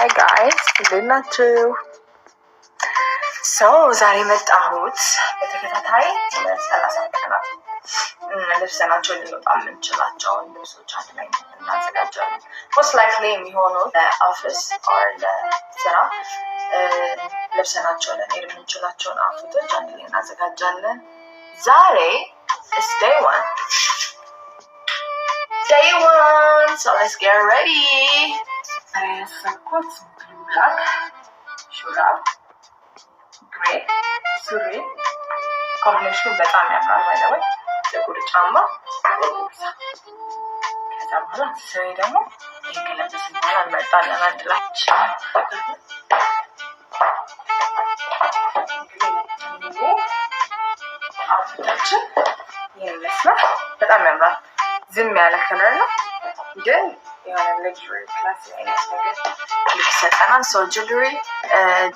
Hi guys, እንዴት ናችሁ? ዛሬ መጣሁት በተከታታይ 30 ቀናት ልብሰናቸውን ልንወጣ የምንችላቸውን ልብሶች አንድ ላይ እናዘጋጃለን። most likely የሚሆነው ለኦፊስ or ለስራ ልብሰናቸውን ልንሄድ የምንችላቸውን አውትፊቶች አንድ ላይ እናዘጋጃለን። ዛሬ is day one, so let's get ready. ያሰብኩት ብላክ ሹራብ ግሬ ሱሪ ኮምቢኔሽኑ በጣም ያምራል። ባይዘወይ ጥቁር ጫማ ከዛ በኋላ ስሬ ደግሞ ይንከለበስ በኋላ እንመጣለን አንድ ላይ አውትፊታችን ይህን ይመስላል። በጣም ያምራል። ዝም ያለ ከለር ነው ግን የሆነ ሌክዥሪ ክላስ አይነት ነገር ይሰጠናል። ጆሉሪ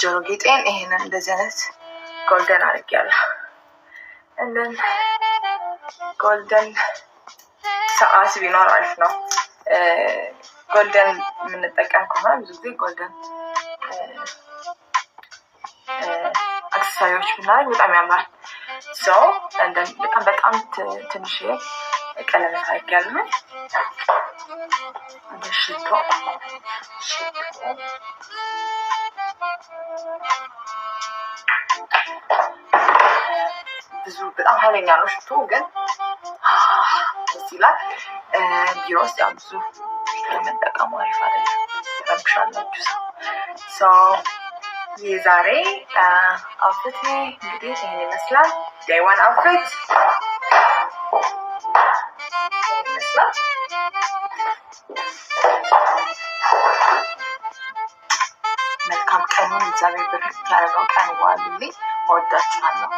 ጆሮ ጌጤን ይሄንን እንደዚህ አይነት ጎልደን አድርጌያለሁ። እንደን ጎልደን ሰዓት ቢኖር አሪፍ ነው። ጎልደን የምንጠቀም ከሆነ ብዙ ጊዜ ጎልደን አክሰሰሪዎች ብናደርግ በጣም ያምራል። እንደን በጣም ትንሽ ቀለበት አድርጌያለሁ። ሽቶ ብዙ በጣም ኃይለኛ ነው ሽቶ ግን ደስ ይላል። ቢሮ ውስጥ ያው ብዙ ለመጠቀሙ አሪፍ አይደለም፣ ረብሻላችሁ ሰው። የዛሬ አውትፊት እንግዲህ ይህን ይመስላል። day one outfit ይመስላል። መልካም ቀኑን እግዚአብሔር ብርክ ያደረገው ቀን ዋሉልኝ። እወዳችኋለሁ።